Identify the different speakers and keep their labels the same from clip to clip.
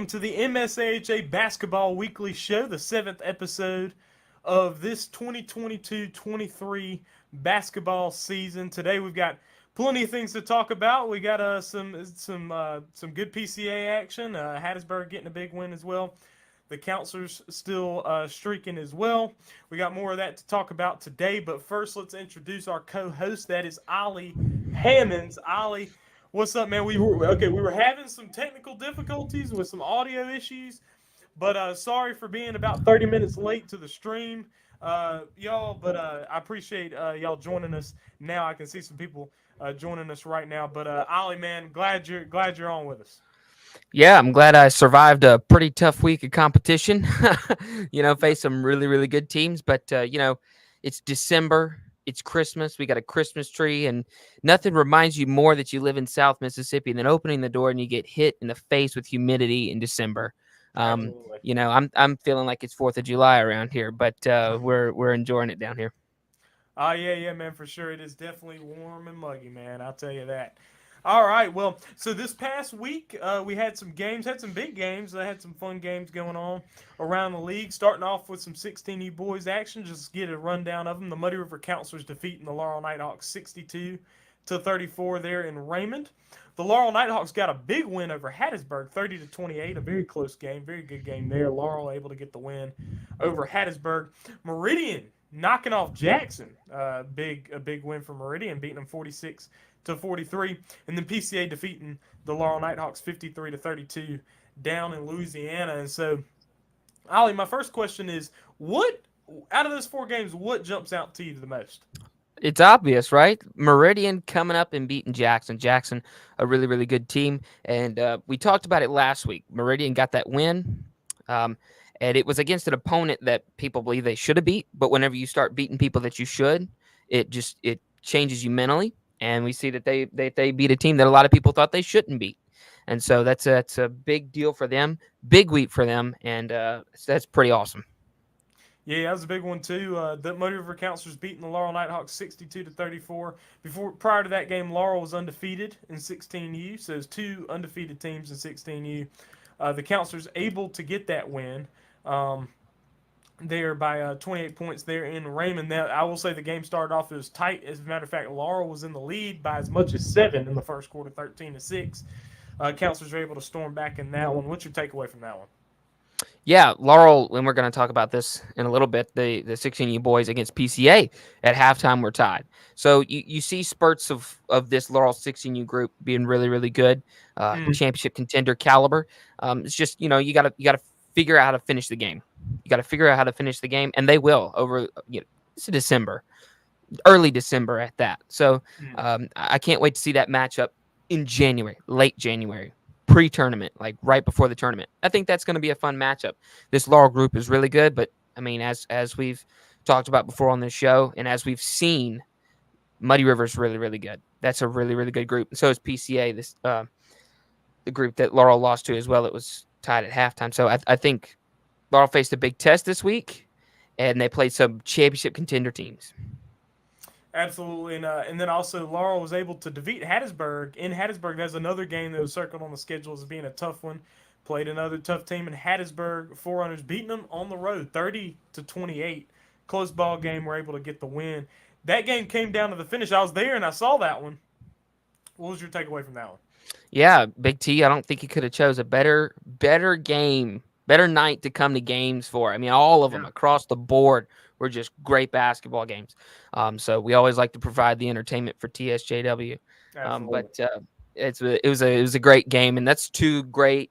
Speaker 1: welcome to the MSAHA Basketball Weekly Show, the 7th episode of this 2022-23 basketball season. Today we've got plenty of things to talk about. We got some good PCA action. Hattiesburg getting a big win as well. The counselors still streaking as well. We got more of that to talk about today. But first, let's introduce our co-host. That is Ollie Hammonds. Ollie, what's up, man? We were having some technical difficulties with some audio issues, but sorry for being about 30 minutes late to the stream, y'all. But I appreciate y'all joining us now. I can see some people joining us right now. But Ollie, man, glad you're on with us.
Speaker 2: Yeah, I'm glad I survived a pretty tough week of competition. Faced some really, really good teams. But, it's December. It's Christmas. We got a Christmas tree. And nothing reminds you more that you live in South Mississippi than opening the door and you get hit in the face with humidity in December.
Speaker 1: Absolutely.
Speaker 2: I'm feeling like it's 4th of July around here, but we're enjoying it down here.
Speaker 1: Yeah, man, for sure. It is definitely warm and muggy, man. I'll tell you that. All right, well, so this past week we had some games, had some big games. I had some fun games going on around the league. Starting off with some 16U boys action, just get a rundown of them. The Muddy River Counselors defeating the Laurel Nighthawks 62-34 there in Raymond. The Laurel Nighthawks got a big win over Hattiesburg, 30-28, a very close game, very good game there. Laurel able to get the win over Hattiesburg. Meridian knocking off Jackson, a big win for Meridian, beating them 46-43, and then PCA defeating the Laurel Nighthawks 53-32 down in Louisiana. And so, Ollie, my first question is, what out of those 4 games, what jumps out to you the most?
Speaker 2: It's obvious, right? Meridian coming up and beating Jackson. Jackson, a really, really good team. And we talked about it last week. Meridian got that win. And it was against an opponent that people believe they should have beat. But whenever you start beating people that you should, it changes you mentally. And we see that they beat a team that a lot of people thought they shouldn't beat. And so that's a big deal for them, big week for them. And that's pretty awesome.
Speaker 1: Yeah, that was a big one too. The Muddy River Counselors beating the Laurel Nighthawks 62-34. Prior to that game, Laurel was undefeated in 16U, so there's 2 undefeated teams in 16U. The Counselors able to get that win there by 28 points there in Raymond. Now, I will say the game started off, it was tight. As a matter of fact, Laurel was in the lead by as much as 7 in the first quarter, 13-6. Counselors were able to storm back in that one. What's your takeaway from that one?
Speaker 2: Yeah, Laurel, and we're going to talk about this in a little bit, the 16U boys against PCA at halftime were tied. So you see spurts of this Laurel 16U group being really, really good, championship contender caliber. It's just, you got to figure out how to finish the game. You got to figure out how to finish the game, and they will over it's December, early December at that. So I can't wait to see that matchup in January, late January. Pre-tournament, like right before the tournament. I think that's going to be a fun matchup. This Laurel group is really good, but I mean, as we've talked about before on this show, and as we've seen, Muddy River is really, really good. That's a really, really good group. And so is PCA, this the group that Laurel lost to as well. It was tied at halftime. So I think Laurel faced a big test this week, and they played some championship contender teams.
Speaker 1: Absolutely, and then also Laurel was able to defeat Hattiesburg. In Hattiesburg, there's another game that was circled on the schedule as being a tough one. Played another tough team in Hattiesburg. Forerunners beating them on the road, 30-28. Close ball game. Were able to get the win. That game came down to the finish. I was there and I saw that one. What was your takeaway from that one?
Speaker 2: Yeah, Big T. I don't think he could have chose a better game, better night to come to games for. I mean, all of them across the board were just great basketball games. So we always like to provide the entertainment for TSJW. But it was a great game, and that's 2 great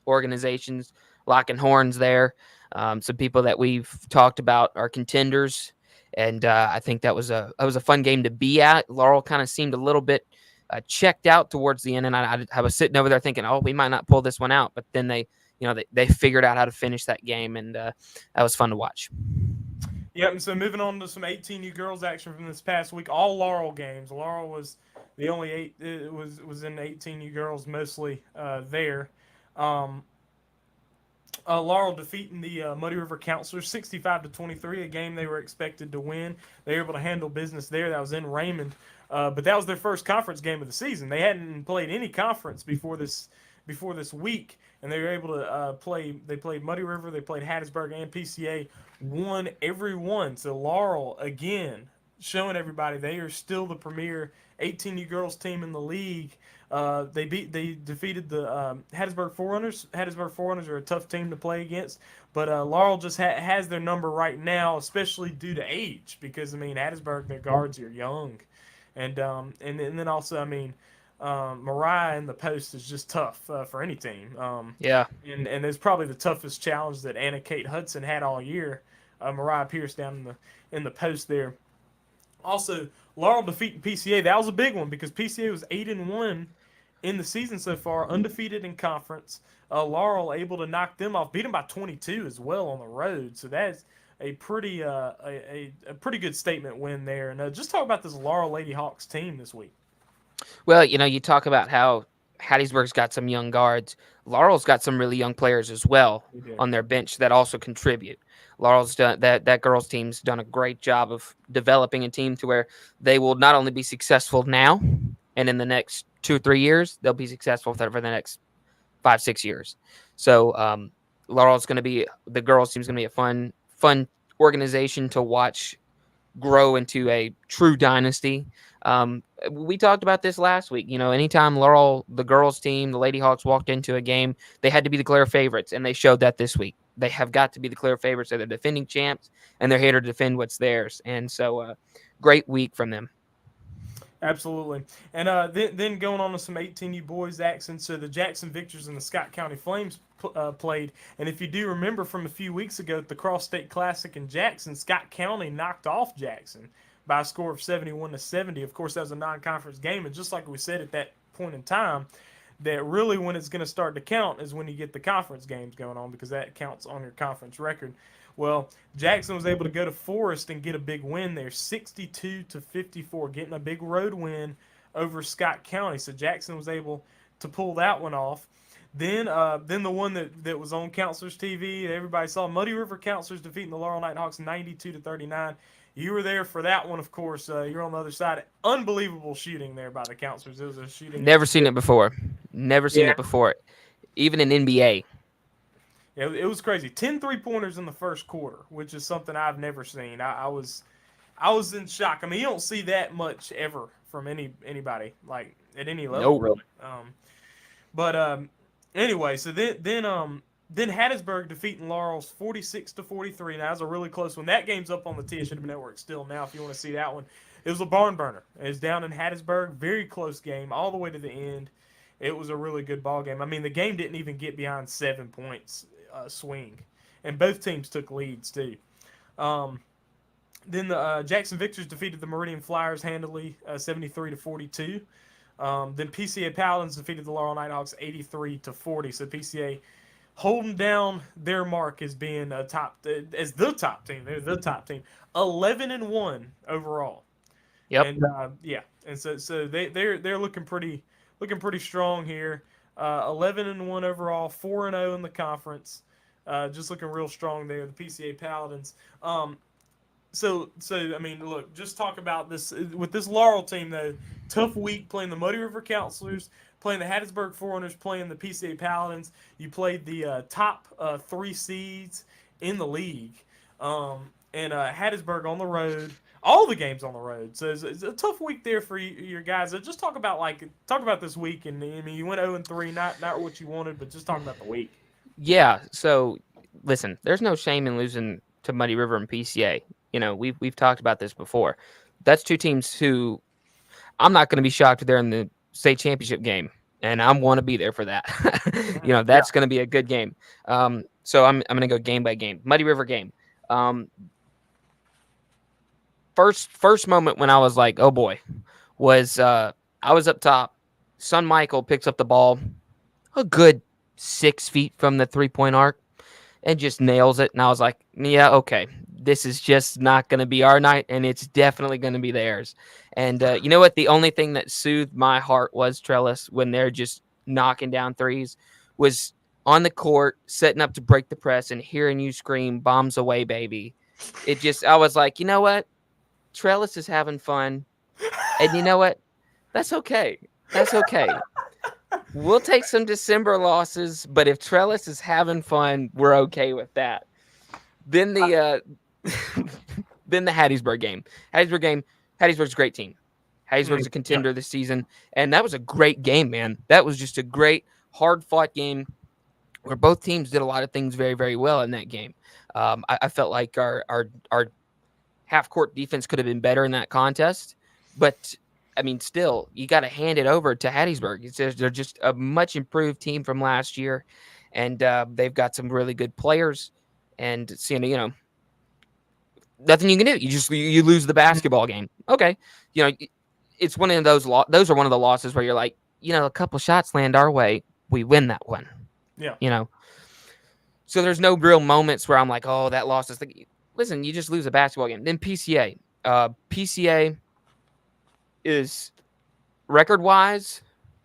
Speaker 2: organizations locking horns there. Some people that we've talked about are contenders, and I think that was a fun game to be at. Laurel kind of seemed a little bit checked out towards the end, and I was sitting over there thinking, oh, we might not pull this one out, but then they figured out how to finish that game, and that was fun to watch.
Speaker 1: Yep, and so moving on to some 18U girls action from this past week, all Laurel games. Laurel was the only was in 18U girls mostly there. Laurel defeating the Muddy River Counselors 65-23, a game they were expected to win. They were able to handle business there. That was in Raymond, but that was their first conference game of the season. They hadn't played any conference before this before this week, and they were able to play. They played Muddy River, they played Hattiesburg and PCA, won every one. So Laurel again showing everybody they are still the premier 18U girls team in the league. They defeated the Hattiesburg Forerunners. Hattiesburg Forerunners are a tough team to play against, but Laurel just has their number right now, especially due to age. Because I mean, Hattiesburg, their guards are young, and then also I mean, Mariah in the post is just tough for any team.
Speaker 2: Yeah.
Speaker 1: And it's probably the toughest challenge that Anna Kate Hudson had all year. Mariah Pierce down in the post there. Also, Laurel defeating PCA. That was a big one because PCA was 8-1 in the season so far, undefeated in conference. Laurel able to knock them off, beat them by 22 as well on the road. So that's a pretty a pretty good statement win there. And just talk about this Laurel Lady Hawks team this week.
Speaker 2: Well, you talk about how Hattiesburg's got some young guards. Laurel's got some really young players as well
Speaker 1: We did.
Speaker 2: on their bench that also contribute. Laurel's done that girls team's done a great job of developing a team to where they will not only be successful now and in the next 2 or 3 years, they'll be successful for the next 5, 6 years. So Laurel's going to be the girls team's going to be a fun organization to watch grow into a true dynasty. We talked about this last week. Anytime Laurel, the girls team, the Lady Hawks walked into a game, they had to be the clear favorites, and they showed that this week. They have got to be the clear favorites. They're the defending champs, and they're here to defend what's theirs. And so, great week from them.
Speaker 1: Absolutely. And then going on to some 18U boys action. So the Jackson Victors and the Scott County Flames played. And if you do remember from a few weeks ago at the Cross State Classic in Jackson, Scott County knocked off Jackson by a score of 71-70. Of course, that was a non-conference game. And just like we said at that point in time, that really when it's going to start to count is when you get the conference games going on because that counts on your conference record. Well, Jackson was able to go to Forest and get a big win there, 62-54, getting a big road win over Scott County. So Jackson was able to pull that one off. Then the one that was on Counselors TV, everybody saw Muddy River Counselors defeating the Laurel Nighthawks 92-39. You were there for that one, of course. You're on the other side. Unbelievable shooting there by the Counselors. It was a shooting.
Speaker 2: Never seen it before. Never seen it before. Even in NBA.
Speaker 1: It was crazy. 10 3-pointers in the first quarter, which is something I've never seen. I was in shock. I mean, you don't see that much ever from anybody like at any level.
Speaker 2: No, really.
Speaker 1: Anyway, so then Hattiesburg defeating Laurel's 46-43. Now, that's a really close one. That game's up on the TSW Network still now if you want to see that one. It was a barn burner. It was down in Hattiesburg. Very close game all the way to the end. It was a really good ball game. I mean, the game didn't even get beyond 7 points swing. And both teams took leads, too. Then the Jackson Victors defeated the Meridian Flyers handily, 73-42. Then PCA Paladins defeated the Laurel Nighthawks 83-40. So PCA holding down their mark as being the top team. They're the top team. 11-1 overall.
Speaker 2: Yep.
Speaker 1: And and so they're looking pretty strong here. 11-1 overall, 4-0 in the conference. Just looking real strong there. The PCA Paladins. So I mean, look, just talk about this with this Laurel team though. Tough week playing the Muddy River Counselors, playing the Hattiesburg Forerunners, playing the PCA Paladins. You played the top 3 seeds in the league, and Hattiesburg on the road. All the games on the road, so it's a tough week there for your guys. Just talk about this week, and I mean you went 0-3, not what you wanted, but just talk about the week.
Speaker 2: Yeah. So listen, there's no shame in losing to Muddy River and PCA. We've talked about this before. That's two teams who I'm not going to be shocked if they're in the state championship game, and I want to be there for that. That's going to be a good game. So I'm going to go game by game. Muddy River game. First moment when I was like, oh boy, was I was up top. Son Michael picks up the ball a good 6 feet from the 3-point arc and just nails it. And I was like, yeah, okay, this is just not going to be our night, and it's definitely going to be theirs. And you know what? The only thing that soothed my heart was, Trellis, when they're just knocking down threes, was on the court, setting up to break the press and hearing you scream, bombs away, baby. I was like, you know what? Trellis is having fun. And you know what? That's okay. That's okay. We'll take some December losses, but if Trellis is having fun, we're okay with that. Then then the Hattiesburg game. Hattiesburg's a great team. Hattiesburg's a
Speaker 1: Yeah.
Speaker 2: contender this season, and that was a great game, man. That was just a great, hard-fought game where both teams did a lot of things very, very well in that game. I felt like our half-court defense could have been better in that contest, but I mean, still, you got to hand it over to Hattiesburg. They're just a much improved team from last year, and they've got some really good players. And seeing, nothing you can do. You lose the basketball game. Okay, it's one of those. Those are one of the losses where you're like, a couple shots land our way, we win that one.
Speaker 1: Yeah.
Speaker 2: So there's no real moments where I'm like, oh, that loss is. Listen, you just lose a basketball game. Then PCA. PCA is record-wise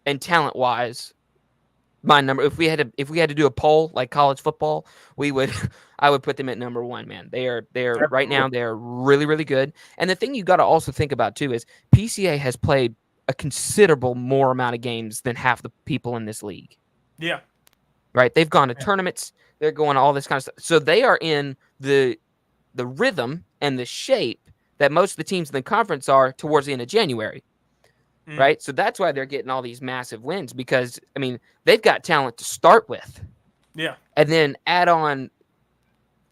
Speaker 2: and talent-wise my number. If we had to do a poll like college football, I would put them at number one, man. They are right now, they are really, really good. And the thing you got to also think about too is PCA has played a considerable more amount of games than half the people in this league.
Speaker 1: Yeah.
Speaker 2: Right? They've gone to tournaments, they're going to all this kind of stuff. So they are in the rhythm and the shape that most of the teams in the conference are towards the end of January. Right? So that's why they're getting all these massive wins because, I mean, they've got talent to start with.
Speaker 1: Yeah.
Speaker 2: And then add on,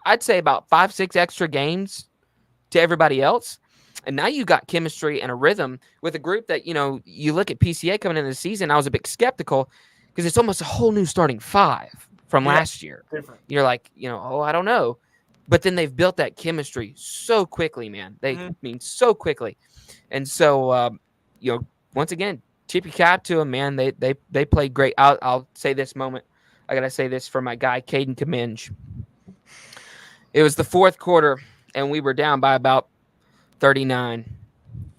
Speaker 2: I'd say about 5-6 extra games to everybody else. And now you got chemistry and a rhythm with a group that, you look at PCA coming into the season, I was a bit skeptical because it's almost a whole new starting five from last year.
Speaker 1: Different.
Speaker 2: You're like, I don't know. But then they've built that chemistry so quickly, man. So quickly. And so, once again, tip your cap to them, man. They played great. I'll say this moment. I got to say this for my guy, Caden Kaminge. It was the fourth quarter, and we were down by about 39.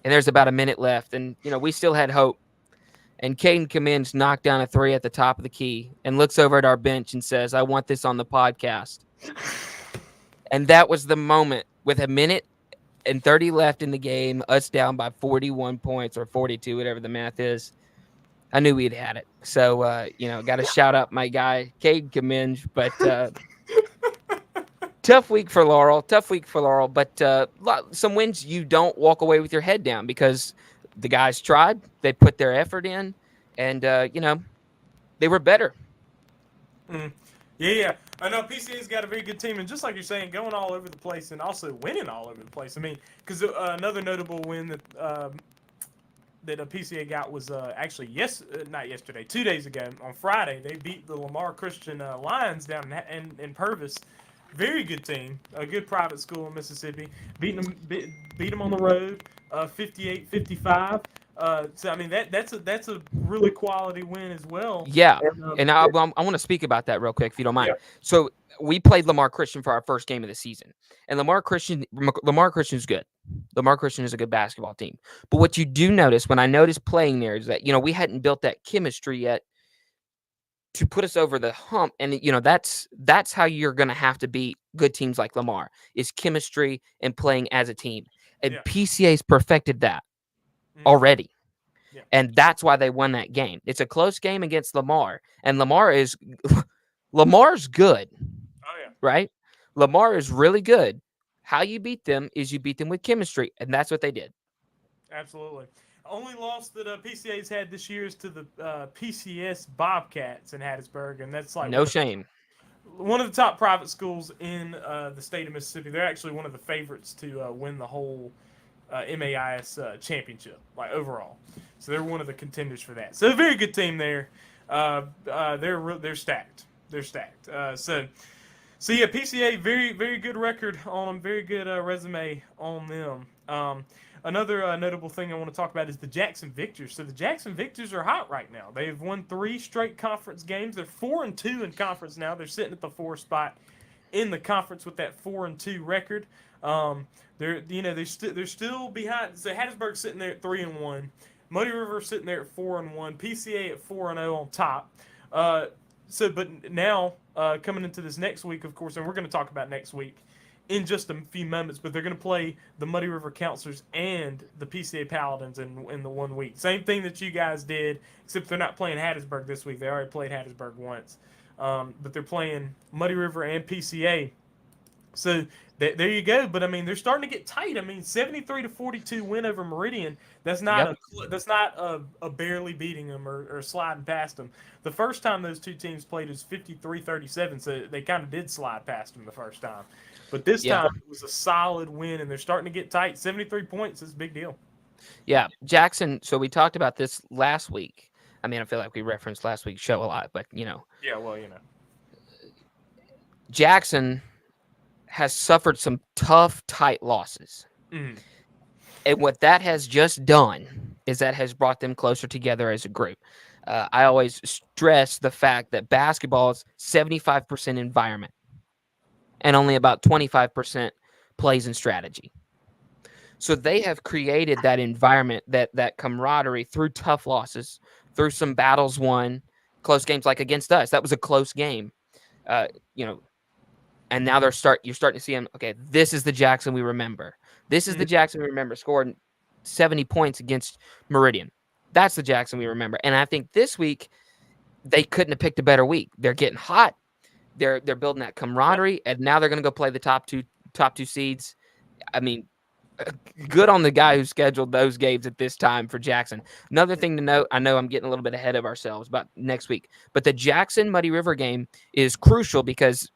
Speaker 2: And there's about a minute left. And, we still had hope. And Caden Kaminge knocked down a three at the top of the key and looks over at our bench and says, I want this on the podcast. And that was the moment with a minute and 30 left in the game, us down by 41 points or 42, whatever the math is. I knew we'd had it. So, got to shout out my guy, Cade Kaminge. But tough week for Laurel. But some wins you don't walk away with your head down because the guys tried. They put their effort in. And, they were better.
Speaker 1: Yeah. I know PCA's got a very good team, and just like you're saying, going all over the place and also winning all over the place. I mean, because another notable win that a PCA got was actually not yesterday, 2 days ago on Friday. They beat the Lamar Christian Lions down in Purvis. Very good team, a good private school in Mississippi. Beat them on the road, 58-55. So I mean that's a really quality win as well.
Speaker 2: Yeah, and I want to speak about that real quick if you don't mind.
Speaker 1: Yeah.
Speaker 2: So we played Lamar Christian for our first game of the season, and Lamar Christian is good. Lamar Christian is a good basketball team. But what you do notice when I noticed playing there is that we hadn't built that chemistry yet to put us over the hump, and that's how you're going to have to beat good teams like Lamar is chemistry and playing as a team. And PCA's perfected that already.
Speaker 1: Yeah.
Speaker 2: And that's why they won that game. It's a close game against Lamar. And Lamar's good.
Speaker 1: Oh, yeah.
Speaker 2: Right? Lamar is really good. How you beat them is you beat them with chemistry. And that's what they did.
Speaker 1: Absolutely. Only loss that PCA's had this year is to the PCS Bobcats in Hattiesburg. And that's like
Speaker 2: no shame.
Speaker 1: One of the top private schools in the state of Mississippi. They're actually one of the favorites to win the whole MAIS championship, like overall. So they're one of the contenders for that. So a very good team there. They're stacked. They're stacked. So yeah, PCA very very good record on them. Very good resume on them. Another notable thing I want to talk about is the Jackson Victors. So the Jackson Victors are hot right now. They've won 3 straight conference games. They're 4-2 in conference now. They're sitting at the 4th spot in the conference with that 4-2 record. They're still behind. So Hattiesburg's sitting there at 3-1. Muddy River sitting there at 4-1. PCA at 4-0 on top. But now coming into this next week, of course, and we're going to talk about next week, in just a few moments, but they're going to play the Muddy River Counselors and the PCA Paladins in the 1 week. Same thing that you guys did, except they're not playing Hattiesburg this week. They already played Hattiesburg once, but they're playing Muddy River and PCA. So there you go. But I mean, they're starting to get tight. I mean, 73-42 win over Meridian. That's not
Speaker 2: Yep.
Speaker 1: a barely beating them or sliding past them. The first time those two teams played was 53-37. So they kind of did slide past them the first time. But this
Speaker 2: Yeah.
Speaker 1: time it was a solid win, and they're starting to get tight. 73 points is a big deal.
Speaker 2: Yeah. Jackson. So we talked about this last week. I mean, I feel like we referenced last week's show a lot, but
Speaker 1: Yeah, well, you know.
Speaker 2: Jackson has suffered some tough, tight losses.
Speaker 1: Mm.
Speaker 2: And what that has just done is that has brought them closer together as a group. I always stress the fact that basketball is 75% environment and only about 25% plays and strategy. So they have created that environment, that camaraderie through tough losses, through some battles won, close games like against us. That was a close game. Uh, you know, and now you're starting to see them. Okay, this is the Jackson we remember. This is the Jackson we remember. Scored 70 points against Meridian. That's the Jackson we remember. And I think this week they couldn't have picked a better week. They're getting hot. They're building that camaraderie, and now they're going to go play the top two seeds. I mean, good on the guy who scheduled those games at this time for Jackson. Another thing to note, I know I'm getting a little bit ahead of ourselves about next week, but the Jackson Muddy River game is crucial because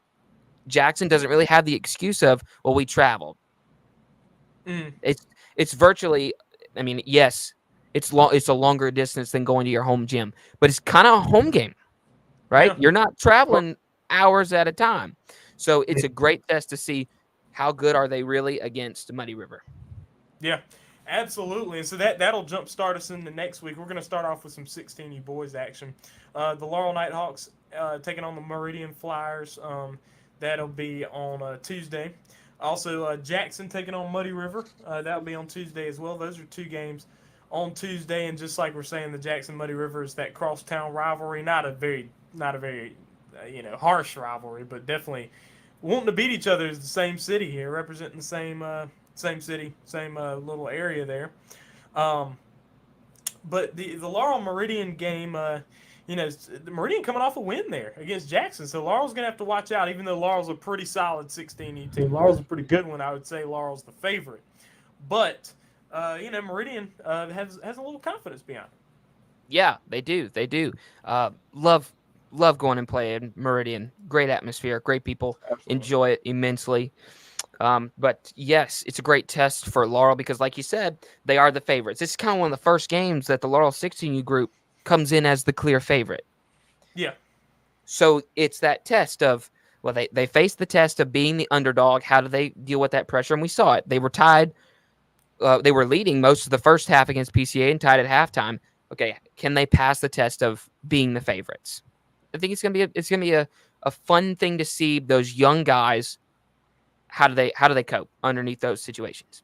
Speaker 2: Jackson doesn't really have the excuse of, well, we traveled.
Speaker 1: Mm.
Speaker 2: It's virtually, I mean, yes, it's a longer distance than going to your home gym, but it's kind of a home game, right?
Speaker 1: Yeah.
Speaker 2: You're not traveling hours at a time. So it's a great test to see how good are they really against Muddy River.
Speaker 1: Yeah, absolutely. And so that'll jumpstart us into next week. We're going to start off with some 16U boys action. The Laurel Nighthawks taking on the Meridian Flyers. That'll be on Tuesday. Also, Jackson taking on Muddy River. That'll be on Tuesday as well. Those are two games on Tuesday. And just like we're saying, the Jackson Muddy River is that crosstown rivalry. Not a very harsh rivalry, but definitely wanting to beat each other is the same city here, representing the same city, same little area there. But the Laurel Meridian game, the Meridian coming off a win there against Jackson, so Laurel's gonna have to watch out. Even though Laurel's a pretty solid 16U team, Laurel's a pretty good one. I would say Laurel's the favorite, but Meridian has a little confidence behind it.
Speaker 2: Yeah, they do. They do. Love going and playing Meridian. Great atmosphere, great people.
Speaker 1: Absolutely.
Speaker 2: Enjoy it immensely. But yes, it's a great test for Laurel because, like you said, they are the favorites. This is kind of one of the first games that the Laurel 16U group comes in as the clear favorite.
Speaker 1: Yeah.
Speaker 2: So it's that test of, well, they faced the test of being the underdog. How do they deal with that pressure? And we saw it. They were tied. They were leading most of the first half against PCA and tied at halftime. Okay, can they pass the test of being the favorites? I think it's gonna be a fun thing to see those young guys. How do they cope underneath those situations?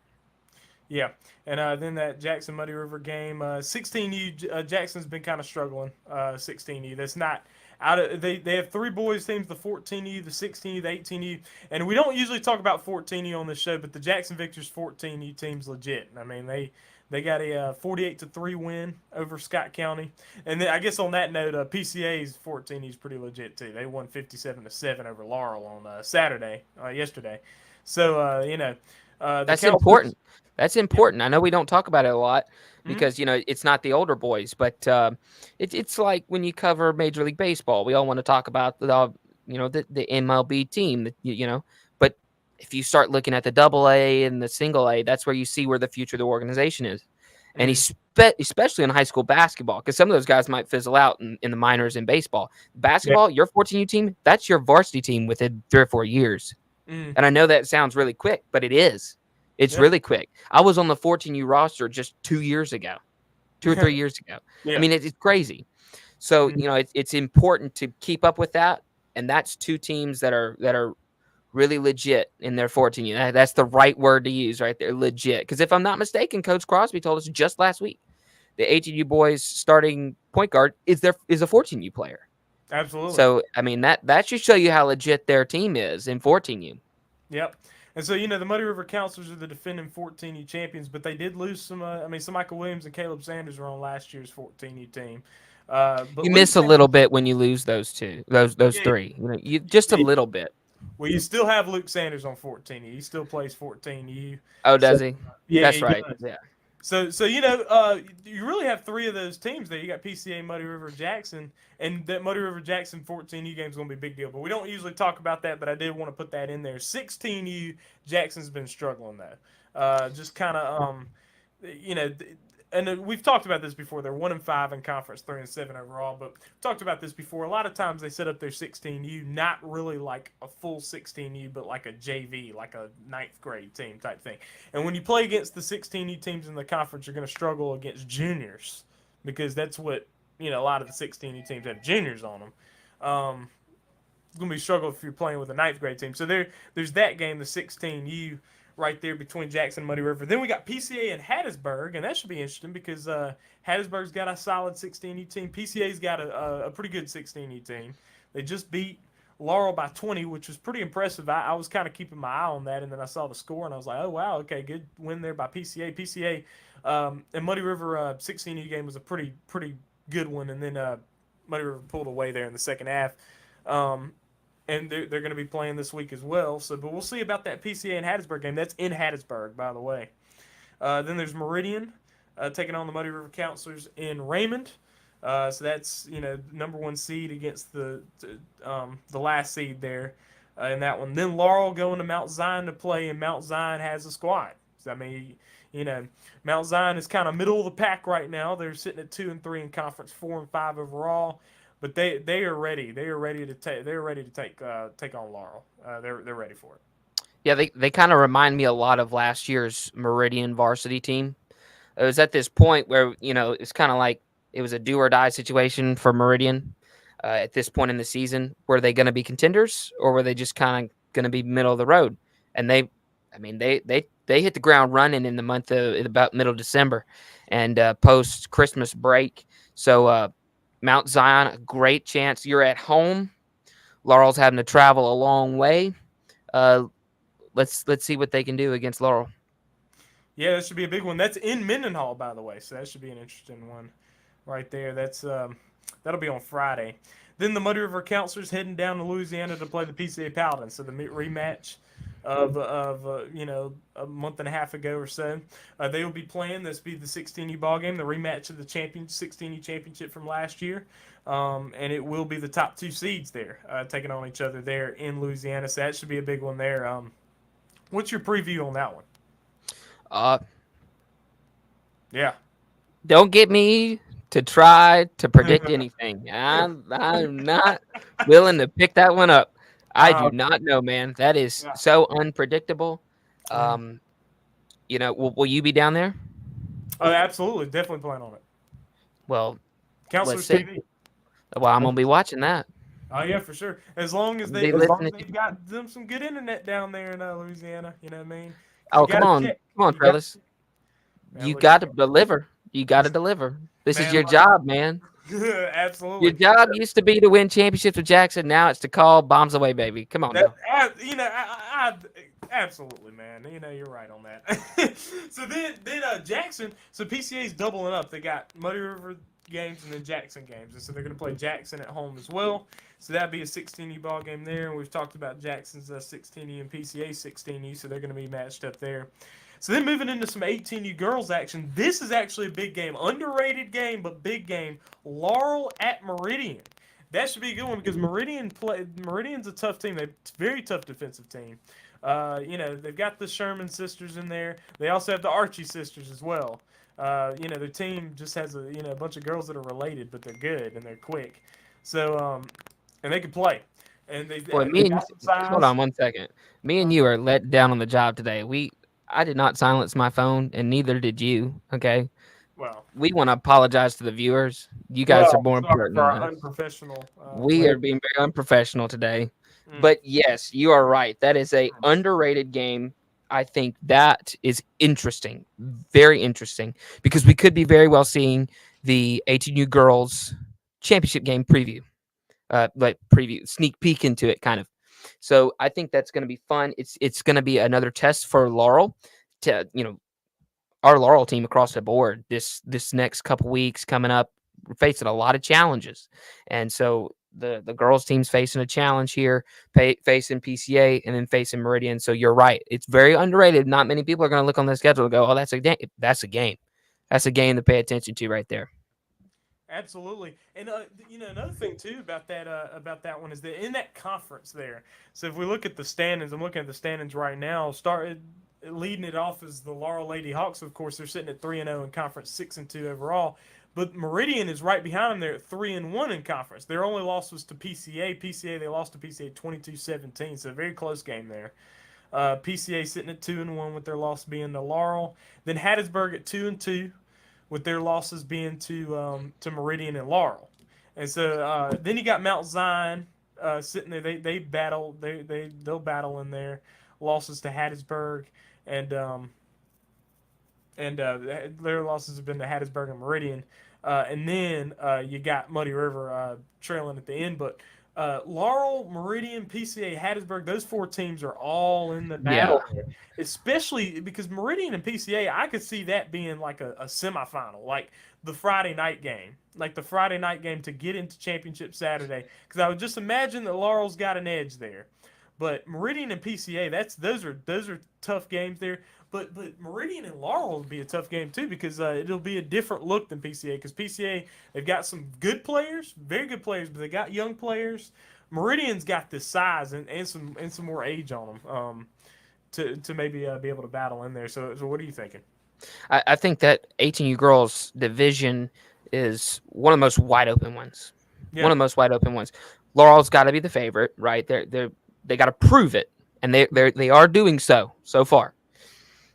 Speaker 1: Yeah, and then that Jackson Muddy River game, 16U. Jackson's been kind of struggling. 16U. That's not out of they have three boys teams: the 14U, the 16U, the 18U. And we don't usually talk about 14U on this show, but the Jackson Victors 14U team's legit. I mean they got a 48-3 win over Scott County, and then I guess on that note, PCA's 14U is pretty legit too. They won 57-7 over Laurel on Saturday, yesterday. So
Speaker 2: That's important. That's important. I know we don't talk about it a lot because it's not the older boys, but it's like when you cover Major League Baseball, we all want to talk about the MLB team, But if you start looking at the AA and the single A, that's where you see where the future of the organization is, and especially in high school basketball, because some of those guys might fizzle out in the minors in baseball. Basketball, your 14U team, that's your varsity team within 3 or 4 years. And I know that sounds really quick, but it is. It's really quick. I was on the 14U roster just 2 years ago, 2 or 3 years ago. I mean, it's crazy. So, it's important to keep up with that. And that's two teams that are really legit in their 14U. That's the right word to use right there, legit. Because if I'm not mistaken, Coach Crosby told us just last week, the 18U boys starting point guard is a 14U player.
Speaker 1: Absolutely.
Speaker 2: So, I mean, that should show you how legit their team is in 14U.
Speaker 1: Yep. And so, the Muddy River Counselors are the defending 14U champions, but they did lose some. So Michael Williams and Caleb Sanders were on last year's 14U team. But
Speaker 2: You
Speaker 1: Luke
Speaker 2: miss a
Speaker 1: Sanders,
Speaker 2: little bit when you lose those two, those
Speaker 1: yeah,
Speaker 2: three. You just a
Speaker 1: yeah,
Speaker 2: little bit.
Speaker 1: well, you still have Luke Sanders on 14U. He still plays 14U.
Speaker 2: Oh,
Speaker 1: So
Speaker 2: does he?
Speaker 1: yeah,
Speaker 2: That's
Speaker 1: he
Speaker 2: right.
Speaker 1: does.
Speaker 2: Yeah.
Speaker 1: So you really have three of those teams there. You got PCA, Muddy River, Jackson, and that Muddy River Jackson 14U game is going to be a big deal. But we don't usually talk about that. But I did want to put that in there. 16U Jackson's been struggling though. Just kind of you know. And we've talked about this before. They're 1-5 in conference, 3-7 overall. But we've talked about this before. A lot of times they set up their 16U not really like a full 16U, but like a JV, like a ninth grade team type thing. And when you play against the 16U teams in the conference, you're going to struggle against juniors because that's what a lot of the 16U teams have juniors on them. It's going to be a struggle if you're playing with a ninth grade team. So there's that game, the 16U right there between Jackson and Muddy River. Then we got PCA and Hattiesburg, and that should be interesting because Hattiesburg's got a solid 16U team. PCA's got a pretty good 16U team. They just beat Laurel by 20, which was pretty impressive. I was kind of keeping my eye on that, and then I saw the score, and I was like, oh, wow, okay, good win there by PCA. PCA and Muddy River 16U game was a pretty good one, and then Muddy River pulled away there in the second half. And they're going to be playing this week as well. But we'll see about that PCA and Hattiesburg game. That's in Hattiesburg, by the way. Then there's Meridian taking on the Muddy River Counselors in Raymond. So that's number 1 seed against the last seed there in that one. Then Laurel going to Mount Zion to play, and Mount Zion has a squad. So, I mean, Mount Zion is kind of middle of the pack right now. They're sitting at 2-3 in conference, 4-5 overall. But they are ready. They are ready to take. They're ready to take on Laurel. They're ready for it.
Speaker 2: Yeah, they kind of remind me a lot of last year's Meridian varsity team. It was at this point where it's kind of like it was a do or die situation for Meridian at this point in the season. Were they going to be contenders, or were they just kind of going to be middle of the road? And they hit the ground running in the month of about middle December and post Christmas break. So Mount Zion, a great chance. You're at home. Laurel's having to travel a long way. Let's see what they can do against Laurel.
Speaker 1: Yeah, that should be a big one. That's in Mendenhall, by the way, so that should be an interesting one right there. That'll be on Friday. Then the Muddy River Counselors heading down to Louisiana to play the PCA Paladins. So the rematch of a month and a half ago or so. They will be playing. This will be the 16U ball game, the rematch of the 16U championship from last year. And it will be the top 2 seeds there taking on each other there in Louisiana. So that should be a big one there. What's your preview on that one? Yeah.
Speaker 2: Don't get me to try to predict anything. I'm not willing to pick that one up. I do not know, man. That is so unpredictable. Will you be down there?
Speaker 1: Oh, absolutely. Definitely plan on it.
Speaker 2: Well,
Speaker 1: Counselors TV.
Speaker 2: Well, I'm going to be watching that.
Speaker 1: Oh, yeah, for sure. As long as they've got them some good internet down there in Louisiana, you know what I mean?
Speaker 2: Oh, come on, Trellis. You got to deliver. You got to deliver. This is your job, man.
Speaker 1: Absolutely.
Speaker 2: Your job used to be to win championships with Jackson. Now it's to call bombs away, baby. Come on, now.
Speaker 1: Absolutely, man. You're right on that. So then Jackson. So PCA's doubling up. They got Muddy River games and then Jackson games, and so they're going to play Jackson at home as well. So that'd be a 16U ball game there. And we've talked about Jackson's 16U and PCA 16U, so they're going to be matched up there. So then moving into some 18U girls action. This is actually a big game. Underrated game, but big game. Laurel at Meridian. That should be a good one because Meridian's a tough team. They're a very tough defensive team. They've got the Sherman sisters in there. They also have the Archie sisters as well. Their team just has a bunch of girls that are related, but they're good and they're quick. So, and they can play. And
Speaker 2: hold on 1 second. Me and you are let down on the job today. I did not silence my phone, and neither did you. Okay.
Speaker 1: Well,
Speaker 2: we want to apologize to the viewers. You guys are more important than us.
Speaker 1: Unprofessional.
Speaker 2: We are being very unprofessional today. But yes, you are right. That is a underrated game. I think that is interesting, very interesting, because we could be very well seeing the 18U girls championship game preview, sneak peek into it, kind of. So I think that's going to be fun. It's going to be another test for Laurel to, our Laurel team across the board this next couple weeks coming up. We're facing a lot of challenges, and so the girls team's facing a challenge here, facing PCA and then facing Meridian. So you're right, it's very underrated. Not many people are going to look on the schedule and go, "Oh, that's a game. That's a game. That's a game to pay attention to right there."
Speaker 1: Absolutely, and another thing too about that one is that in that conference there. So if we look at the standings, I'm looking at the standings right now. Started leading it off is the Laurel Lady Hawks. Of course, they're sitting at 3-0 in conference, 6-2 overall. But Meridian is right behind them. They're at 3-1 in conference. Their only loss was to PCA. PCA they lost to PCA 22-17, so a very close game there. PCA sitting at 2-1 with their loss being to Laurel. Then Hattiesburg at 2-2 with their losses being to Meridian and Laurel. And so then you got Mount Zion sitting there. They battle. They'll battle in there. Losses to Hattiesburg and their losses have been to Hattiesburg and Meridian. And then you got Muddy River trailing at the end, but Laurel, Meridian, PCA, Hattiesburg, those four teams are all in the battle there. Especially because Meridian and PCA, I could see that being like a semifinal, like the Friday night game. Like the Friday night game to get into championship Saturday. Because I would just imagine that Laurel's got an edge there. But Meridian and PCA, those are tough games there. But Meridian and Laurel will be a tough game too because it'll be a different look than PCA because PCA they've got some good players, very good players, but they got young players. Meridian's got this size and some more age on them to maybe be able to battle in there. So what are you thinking?
Speaker 2: I think that 18U girls division is one of the most wide open ones. Yeah. One of the most wide open ones. Laurel's got to be the favorite, right? They got to prove it, and they are doing so far.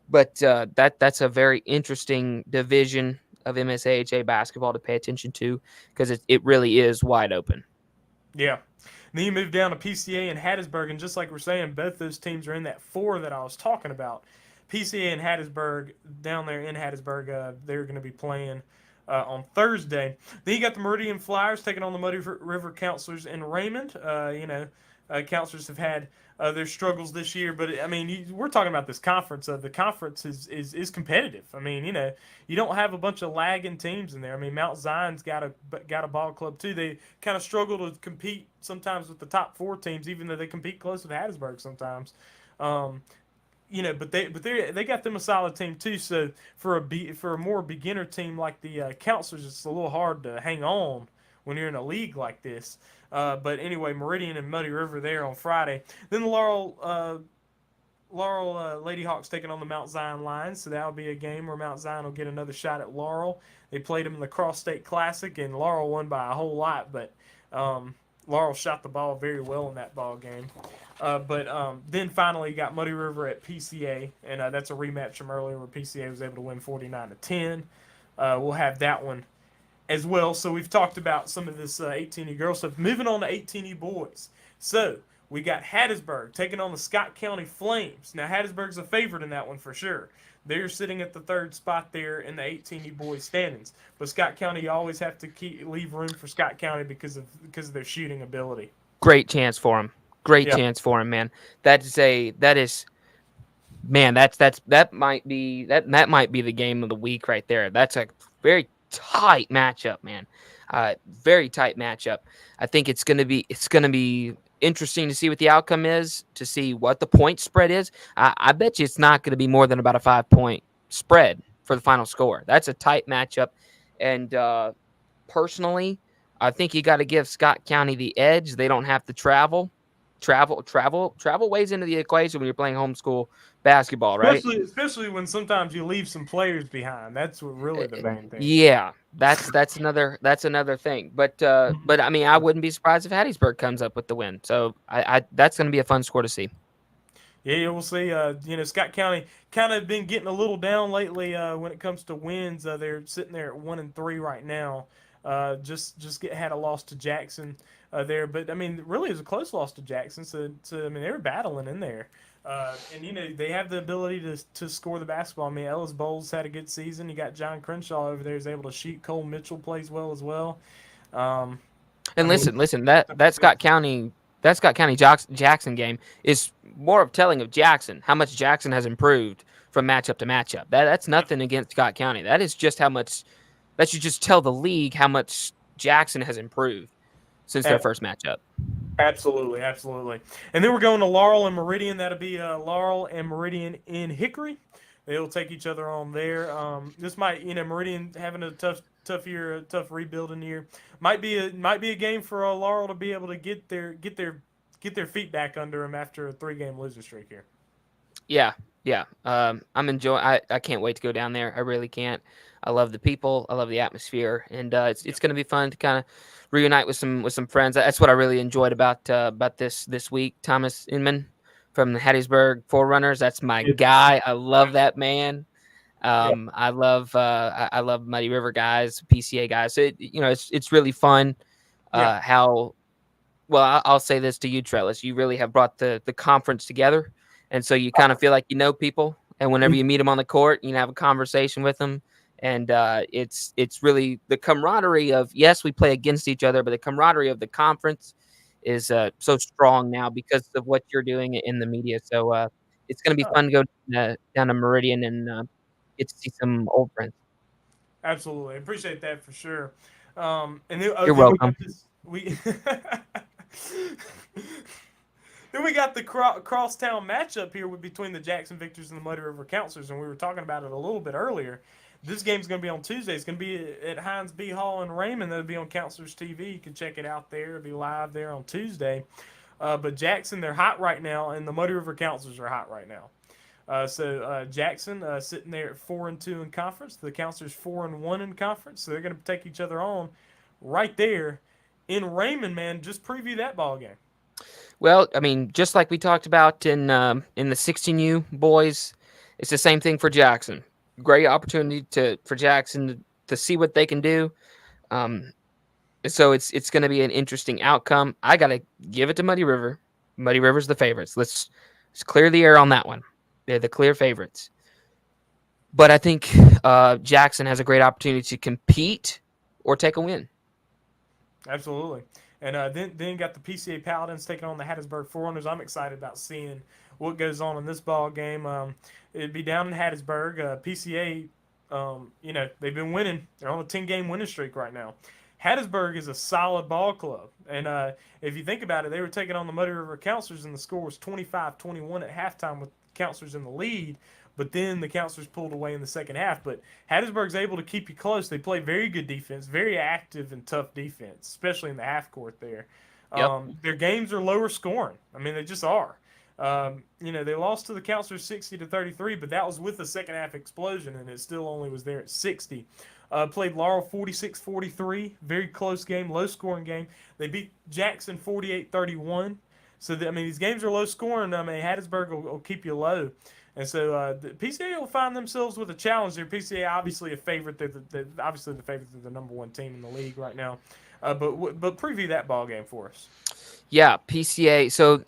Speaker 2: But that's a very interesting division of MSAHA basketball to pay attention to because it really is wide open.
Speaker 1: Yeah. Then you move down to PCA and Hattiesburg, and just like we're saying, both those teams are in that 4 that I was talking about. PCA and Hattiesburg down there in Hattiesburg, they're going to be playing on Thursday. Then you got the Meridian Flyers taking on the Muddy River Counselors in Raymond. Counselors have had their struggles this year, but I mean, we're talking about this conference. The conference is competitive. I mean, you don't have a bunch of lagging teams in there. I mean, Mount Zion's got a ball club too. They kind of struggle to compete sometimes with the top 4 teams, even though they compete close with Hattiesburg sometimes. But they got them a solid team too. So for a more beginner team like the Counselors, it's a little hard to hang on when you're in a league like this. But anyway, Meridian and Muddy River there on Friday. Then the Laurel Lady Hawks taking on the Mount Zion Lions. So that'll be a game where Mount Zion will get another shot at Laurel. They played them in the Cross State Classic, and Laurel won by a whole lot. But Laurel shot the ball very well in that ball game. Then finally you got Muddy River at PCA, and that's a rematch from earlier where PCA was able to win 49-10. We'll have that one as well. So we've talked about some of this 18U girls stuff. Moving on to 18U boys. So we got Hattiesburg taking on the Scott County Flames. Now Hattiesburg's a favorite in that one for sure. They're sitting at the 3rd spot there in the 18U boys standings. But Scott County, you always have to leave room for Scott County because of their shooting ability.
Speaker 2: Great chance for them. Great chance for him, man. That might be the game of the week right there. That's a very tight matchup, man. Very tight matchup. I think it's gonna be interesting to see what the outcome is, to see what the point spread is. I bet you it's not going to be more than about a 5-point spread for the final score. That's a tight matchup, and personally, I think you got to give Scott County the edge. They don't have to travel. Travel weighs into the equation when you're playing homeschool basketball, right?
Speaker 1: Especially when sometimes you leave some players behind. That's really the main thing.
Speaker 2: Yeah, that's another thing. But I mean, I wouldn't be surprised if Hattiesburg comes up with the win. So I that's going to be a fun score to see.
Speaker 1: Yeah, we'll see. Scott County kind of been getting a little down lately when it comes to wins. They're sitting there at 1-3 right now. Had a loss to Jackson there, but I mean, really, it was a close loss to Jackson. So I mean, they were battling in there, and they have the ability to score the basketball. I mean, Ellis Bowles had a good season. You got John Crenshaw over there who's able to shoot. Cole Mitchell plays well as well.
Speaker 2: Listen, that Scott County that Scott County Jackson game is more of telling of Jackson, how much Jackson has improved from matchup to matchup. That's nothing against Scott County. That is just how much. That should just tell the league how much Jackson has improved since their first matchup.
Speaker 1: Absolutely, absolutely. And then we're going to Laurel and Meridian. That'll be Laurel and Meridian in Hickory. They'll take each other on there. This might, Meridian having a tough year, a tough rebuilding year. Might be a game for Laurel to be able to get their feet back under them after a 3-game losing streak here.
Speaker 2: Yeah, yeah. I'm enjoying. I can't wait to go down there. I really can't. I love the people. I love the atmosphere, and it's going to be fun to kind of reunite with some friends. That's what I really enjoyed about this week. Thomas Inman from the Hattiesburg Forerunners. That's my guy. I love that man. I love Muddy River guys, PCA guys. So it's really fun. How well I'll say this to you, Trellis. You really have brought the conference together, and so you kind of feel like you know people. And whenever you meet them on the court, you have a conversation with them. And it's really the camaraderie of, yes, we play against each other, but the camaraderie of the conference is so strong now because of what you're doing in the media. So it's going to be fun to go down to Meridian and get to see some old friends.
Speaker 1: Absolutely, appreciate that for sure.
Speaker 2: You're welcome.
Speaker 1: Then we got the crosstown matchup here between the Jackson Victors and the Muddy River Counselors, and we were talking about it a little bit earlier. This game's going to be on Tuesday. It's going to be at Hines B. Hall in Raymond. That'll be on Counselors TV. You can check it out there. It'll be live there on Tuesday. But Jackson, they're hot right now, and the Muddy River Counselors are hot right now. So Jackson sitting there at 4-2 in conference. The Counselors 4-1 in conference. So they're going to take each other on right there in Raymond. Man, just preview that ball game.
Speaker 2: Well, I mean, just like we talked about in the 16U boys, it's the same thing for Jackson. Great opportunity for Jackson to see what they can do. So it's going to be an interesting outcome. I got to give it to Muddy River. Muddy River's the favorites. Let's clear the air on that one. They're the clear favorites. But I think Jackson has a great opportunity to compete or take a win.
Speaker 1: Absolutely. And then got the PCA Paladins taking on the Hattiesburg Forerunners. I'm excited about seeing what goes on in this ball game. It'd be down in Hattiesburg. PCA, they've been winning. They're on a 10-game winning streak right now. Hattiesburg is a solid ball club. And if you think about it, they were taking on the Muddy River Counselors, and the score was 25-21 at halftime with Counselors in the lead. But then the Counselors pulled away in the second half. But Hattiesburg's able to keep you close. They play very good defense, very active and tough defense, especially in the half court there.
Speaker 2: Yep.
Speaker 1: Their games are lower scoring. I mean, they just are. They lost to the Counselors 60-33, but that was with a second half explosion, and it still only was there at 60. Played Laurel 46-43, very close game, low scoring game. They beat Jackson 48-31. So these games are low scoring. Hattiesburg will keep you low. And so the PCA will find themselves with a challenge there. PCA obviously a favorite. They're obviously the favorite. They're the number one team in the league right now. But preview that ball game for us.
Speaker 2: Yeah, PCA. So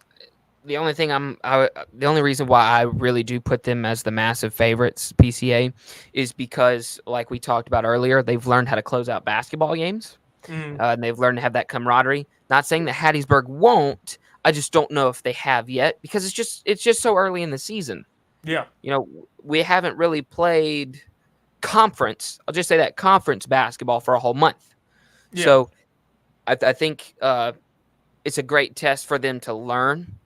Speaker 2: the only reason why I really do put them as the massive favorites, PCA, is because, like we talked about earlier, they've learned how to close out basketball games, and they've learned to have that camaraderie. Not saying that Hattiesburg won't. I just don't know if they have yet because it's just so early in the season.
Speaker 1: Yeah.
Speaker 2: We haven't really played conference. I'll just say that conference basketball for a whole month. Yeah. So I think it's a great test for them to learn,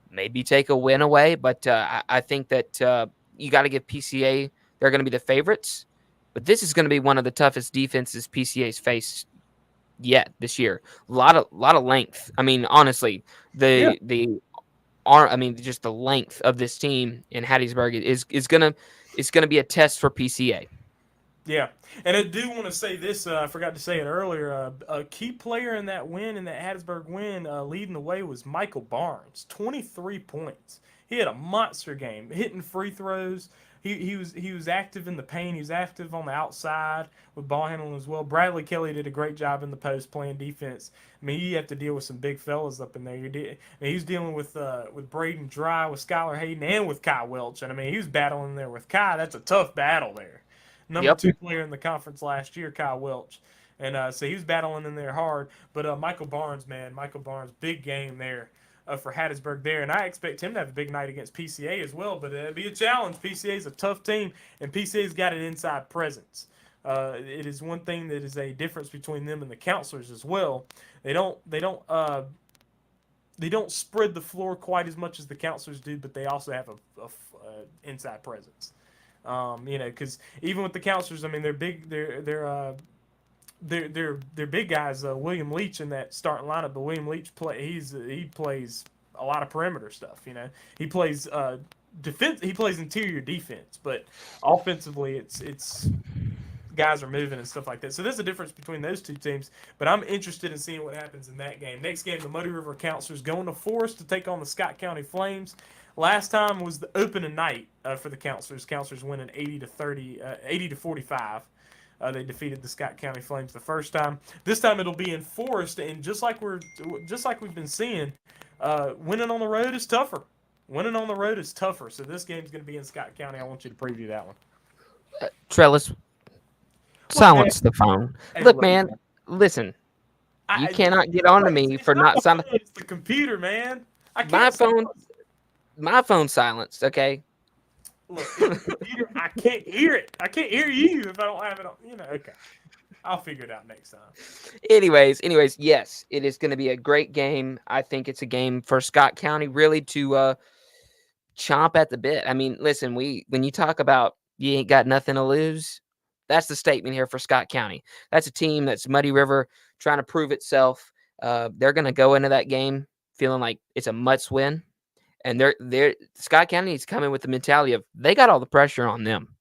Speaker 2: maybe take a win away. But I think that you got to give PCA, they're going to be the favorites. But this is going to be one of the toughest defenses PCA's faced yet this year. A lot of length. I mean, honestly, just the length of this team in Hattiesburg is gonna be a test for PCA.
Speaker 1: Yeah, and I do want to say this. I forgot to say it earlier. A key player in that Hattiesburg win, leading the way, was Michael Barnes. 23 points. He had a monster game, hitting free throws. He was active in the paint. He was active on the outside with ball handling as well. Bradley Kelly did a great job in the post playing defense. I mean, you have to deal with some big fellas up in there. He's dealing with Braden Dry, with Skylar Hayden, and with Kai Welch. And he was battling there with Kai. That's a tough battle there. Number 2 player in the conference last year, Kai Welch. And so he was battling in there hard. But Michael Barnes, man, Michael Barnes, big game there for Hattiesburg there. And I expect him to have a big night against PCA as well. But it'll be a challenge. PCA is a tough team, and PCA's got an inside presence. It is one thing that is a difference between them and the counselors as well. They don't spread the floor quite as much as the counselors do, but they also have a inside presence. Because even with the counselors, I mean, they're big. They're big guys. William Leach in that starting lineup, but William Leach he plays a lot of perimeter stuff. He plays defense. He plays interior defense, but offensively, it's guys are moving and stuff like that. So there's a difference between those two teams. But I'm interested in seeing what happens in that game. Next game, the Muddy River Counselors going to Forest to take on the Scott County Flames. Last time was the opening night for the Counselors. Counselors winning 80 to 45. They defeated the Scott County Flames the first time. This time it'll be in Forest, and just like we've been seeing, winning on the road is tougher. Winning on the road is tougher. So this game's going to be in Scott County. I want you to preview that one.
Speaker 2: Trellis, silence the phone.
Speaker 1: Hey,
Speaker 2: Look, man, listen. You cannot get on to me for not silencing.
Speaker 1: It's the computer, man. I can't
Speaker 2: my phone's silenced, okay?
Speaker 1: Look, it's the computer. I can't hear it. I can't hear you if I don't have it on. Okay. I'll figure it out next time.
Speaker 2: Anyways, yes, it is going to be a great game. I think it's a game for Scott County really to chomp at the bit. I mean, listen, when you talk about you ain't got nothing to lose, that's the statement here for Scott County. That's a team that's Muddy River trying to prove itself. They're going to go into that game feeling like it's a must win. And Scott County is coming with the mentality of they got all the pressure on them,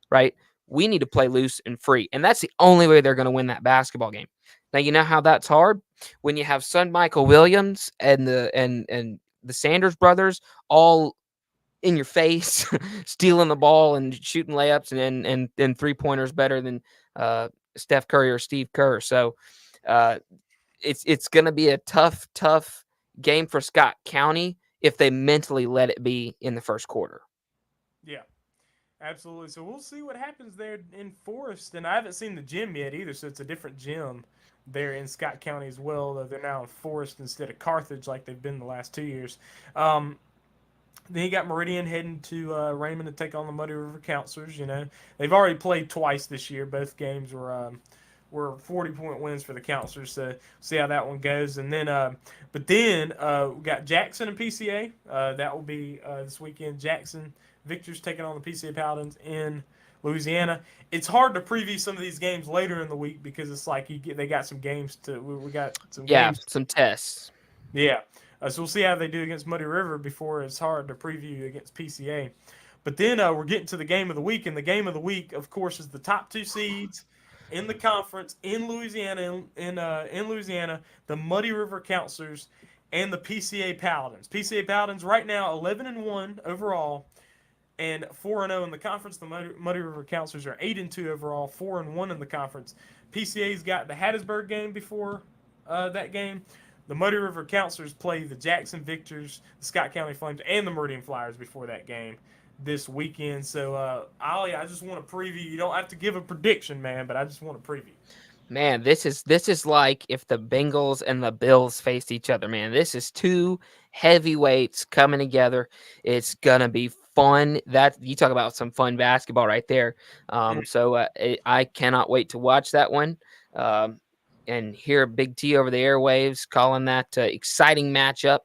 Speaker 2: right? We need to play loose and free. And that's the only way they're going to win that basketball game. Now, you know how that's hard? When you have son Michael Williams and the Sanders brothers all in your face, stealing the ball and shooting layups and three-pointers better than Steph Curry or Steve Kerr. So it's going to be a tough game for Scott County if they mentally let it be in the first quarter.
Speaker 1: Yeah, absolutely. So we'll see what happens there in Forest. And I haven't seen the gym yet either, so it's a different gym there in Scott County as well. They're now in Forest instead of Carthage like they've been the last 2 years. Then you got Meridian heading to Raymond to take on the Muddy River Counselors. They've already played twice this year. Both games were 40-point wins for the Counselors. So see how that one goes. And then, we got Jackson and PCA. That will be this weekend. Jackson Victors taking on the PCA Paladins in Louisiana. It's hard to preview some of these games later in the week because it's like they got some games to. We got some games.
Speaker 2: Some tests.
Speaker 1: Yeah. So we'll see how they do against Muddy River before it's hard to preview against PCA. But then we're getting to the game of the week, and the game of the week, of course, is the top two seeds in the conference in Louisiana. In Louisiana, the Muddy River Counselors and the PCA Paladins. PCA Paladins right now 11-1 overall, and 4-0 in the conference. The Muddy River Counselors are 8-2 overall, 4-1 in the conference. PCA's got the Hattiesburg game before that game. The Muddy River Counselors play the Jackson Victors, the Scott County Flames, and the Meridian Flyers before that game this weekend. So, Ollie, I just want to preview. You don't have to give a prediction, man, but I just want to preview.
Speaker 2: Man, this is like if the Bengals and the Bills faced each other, man. This is two heavyweights coming together. It's gonna be fun. That you talk about some fun basketball right there. I cannot wait to watch that one. And hear Big T over the airwaves calling that exciting matchup.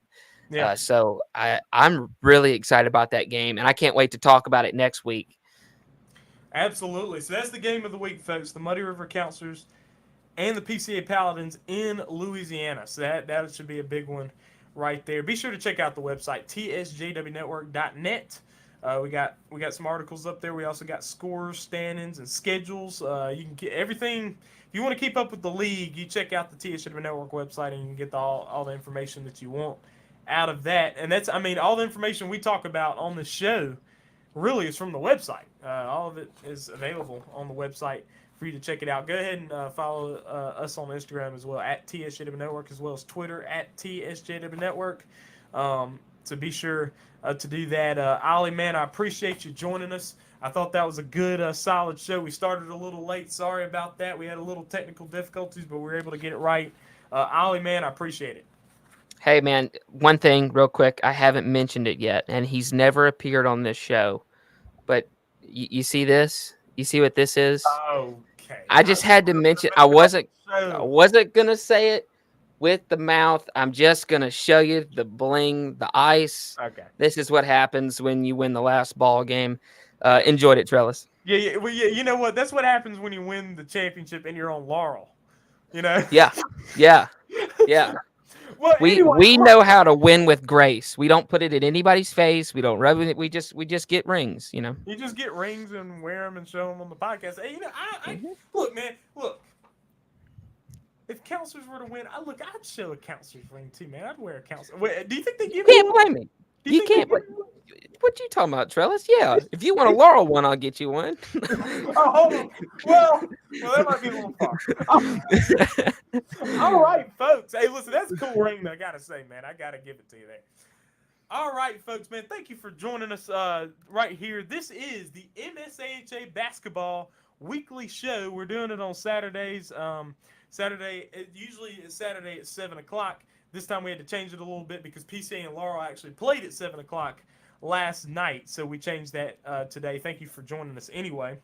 Speaker 2: Yeah. So I'm really excited about that game, and I can't wait to talk about it next week.
Speaker 1: Absolutely. So that's the game of the week, folks. The Muddy River Counselors and the PCA Paladins in Louisiana. So that should be a big one right there. Be sure to check out the website, tsjwnetwork.net. We got some articles up there. We also got scores, standings, and schedules. You can get everything. If you want to keep up with the league, you check out the TSW Network website and you can get all the information that you want out of that. And all the information we talk about on the show really is from the website. All of it is available on the website for you to check it out. Go ahead and follow us on Instagram as well, at TSJW Network, as well as Twitter, at TSJW Network. So be sure to do that. Ollie, man, I appreciate you joining us. I thought that was a good, solid show. We started a little late. Sorry about that. We had a little technical difficulties, but we were able to get it right. Ollie, man, I appreciate it.
Speaker 2: Hey, man, one thing real quick. I haven't mentioned it yet, and he's never appeared on this show. But you see this? You see what this is?
Speaker 1: Okay.
Speaker 2: I just had to mention. I wasn't gonna say it with the mouth. I'm just gonna show you the bling, the ice.
Speaker 1: Okay.
Speaker 2: This is what happens when you win the last ball game. Enjoyed it, Trellis.
Speaker 1: Yeah. Well, yeah. You know what? That's what happens when you win the championship and you're on Laurel. You know.
Speaker 2: Yeah.
Speaker 1: Well,
Speaker 2: we know how to win with grace. We don't put it in anybody's face. We don't rub it. We just get rings. You know.
Speaker 1: You just get rings and wear them and show them on the podcast. Hey,
Speaker 2: Mm-hmm.
Speaker 1: Look, man. Look. If counselors were to win, I'd show a counselor's ring too, man. I'd wear a counselor. Wait, do you think they give me?
Speaker 2: Can't blame me. You can't. What you talking about, Trellis? Yeah, if you want a Laurel one, I'll get you one.
Speaker 1: Oh, hold on. Well, that might be a little far. All right, folks. Hey, listen, that's a cool ring, though, I gotta say, man. I gotta give it to you there. All right, folks, man. Thank you for joining us right here. This is the MSAHA basketball weekly show. We're doing it on Saturdays. Usually it's Saturday at 7:00. This time we had to change it a little bit because PCA and Laurel actually played at 7:00 last night, so we changed that today. Thank you for joining us anyway.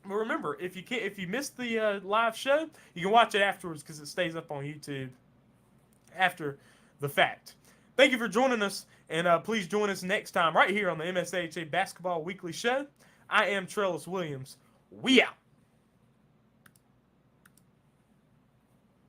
Speaker 1: But remember, if you missed the live show, you can watch it afterwards because it stays up on YouTube after the fact. Thank you for joining us, and please join us next time right here on the MSAHA Basketball Weekly Show. I am Trellis Williams. We out.